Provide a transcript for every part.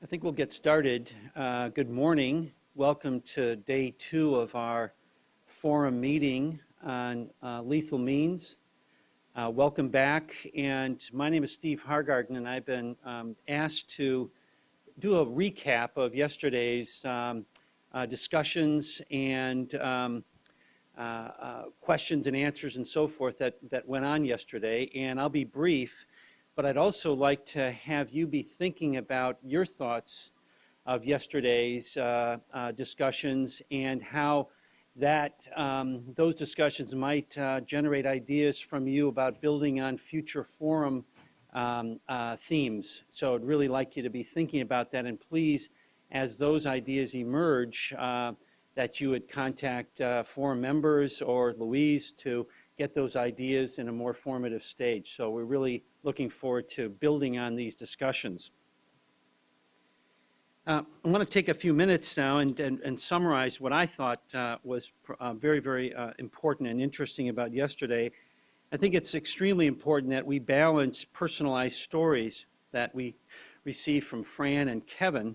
I think we'll get started. Good morning. Welcome to day 2 of our forum meeting on lethal means. Welcome back. And my name is Steve Hargarten, and I've been asked to do a recap of yesterday's discussions and questions and answers and so forth that went on yesterday. And I'll be brief. But I'd also like to have you be thinking about your thoughts of yesterday's discussions and how that those discussions might generate ideas from you about building on future forum themes. So I'd really like you to be thinking about that, and please, as those ideas emerge, that you would contact forum members or Louise to get those ideas in a more formative stage. So we're really looking forward to building on these discussions. I want to take a few minutes now and summarize what I thought was very, very important and interesting about yesterday. I think it's extremely important that we balance personalized stories that we receive from Fran and Kevin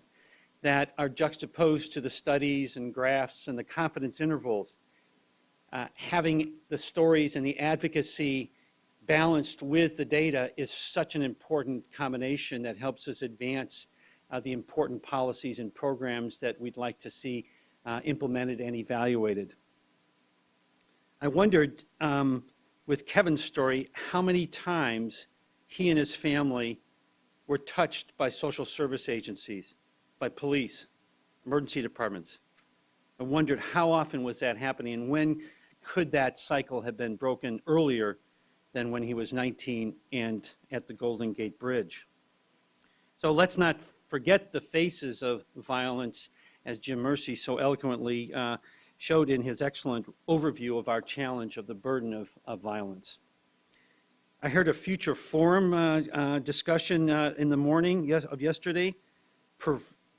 that are juxtaposed to the studies and graphs and the confidence intervals. Having the stories and the advocacy balanced with the data is such an important combination that helps us advance the important policies and programs that we'd like to see implemented and evaluated. I wondered with Kevin's story how many times he and his family were touched by social service agencies, by police, emergency departments. I wondered how often was that happening, and when could that cycle have been broken earlier than when he was 19 and at the Golden Gate Bridge. So let's not forget the faces of violence, as Jim Mercy so eloquently showed in his excellent overview of our challenge of the burden of violence. I heard a future forum discussion in the morning of yesterday.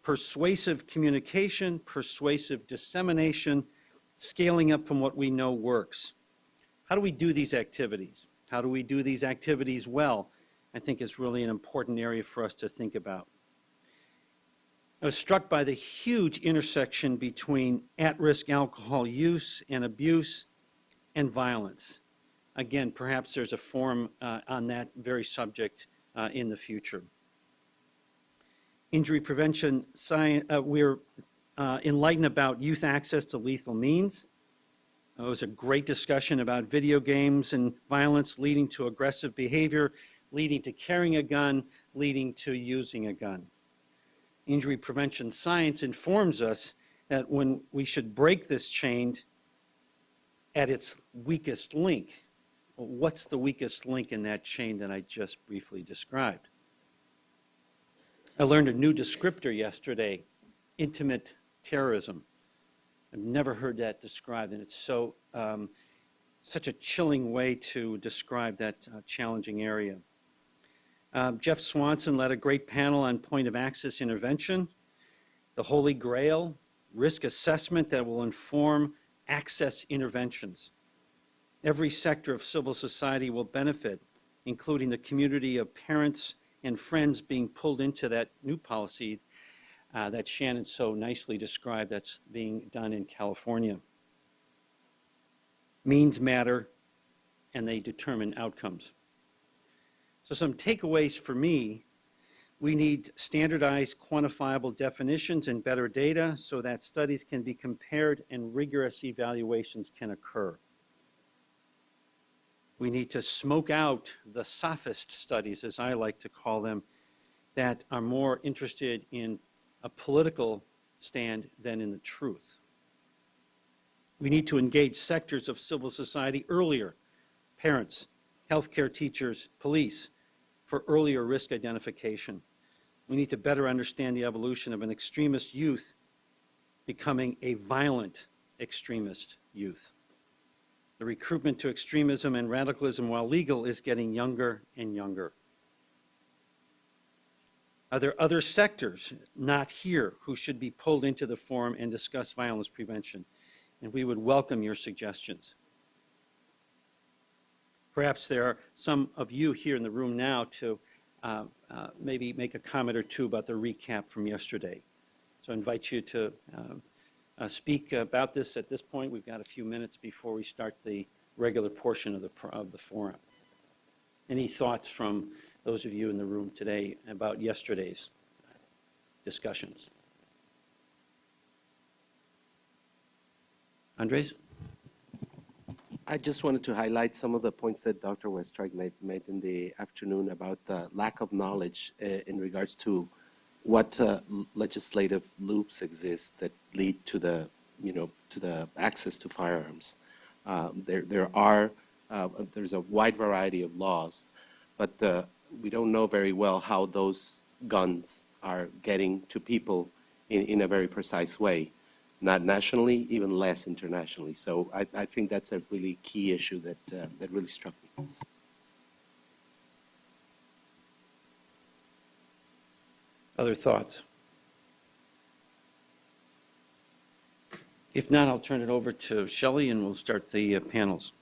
Persuasive communication, persuasive dissemination, scaling up from what we know works. How do we do these activities? How do we do these activities well? I think is really an important area for us to think about. I was struck by the huge intersection between at-risk alcohol use and abuse and violence. Again, perhaps there's a forum on that very subject in the future. Injury prevention science, we're enlightened about youth access to lethal means. It was a great discussion about video games and violence leading to aggressive behavior, leading to carrying a gun, leading to using a gun. Injury prevention science informs us that when we should break this chain at its weakest link. Well, what's the weakest link in that chain that I just briefly described? I learned a new descriptor yesterday, intimate terrorism. I've never heard that described, and it's so such a chilling way to describe that challenging area. Jeff Swanson led a great panel on point of access intervention, the Holy Grail, risk assessment that will inform access interventions. Every sector of civil society will benefit, including the community of parents and friends being pulled into that new policy that Shannon so nicely described that's being done in California. Means matter, and they determine outcomes. So some takeaways for me: we need standardized, quantifiable definitions and better data so that studies can be compared and rigorous evaluations can occur. We need to smoke out the sophist studies, as I like to call them, that are more interested in a political stand than in the truth. We need to engage sectors of civil society earlier, parents, healthcare teachers, police, for earlier risk identification. We need to better understand the evolution of an extremist youth becoming a violent extremist youth. The recruitment to extremism and radicalism, while legal, is getting younger and younger. Are there other sectors not here who should be pulled into the forum and discuss violence prevention? And we would welcome your suggestions. Perhaps there are some of you here in the room now to maybe make a comment or two about the recap from yesterday. So I invite you to speak about this at this point. We've got a few minutes before we start the regular portion of the forum. Any thoughts from those of you in the room today about yesterday's discussions? Andres? I just wanted to highlight some of the points that Dr. Westrike made in the afternoon about the lack of knowledge in regards to what legislative loops exist that lead to the, to the access to firearms. There's a wide variety of laws, but we don't know very well how those guns are getting to people in a very precise way. Not nationally, even less internationally. So I think that's a really key issue that really struck me. Other thoughts? If not, I'll turn it over to Shelley and we'll start the panels.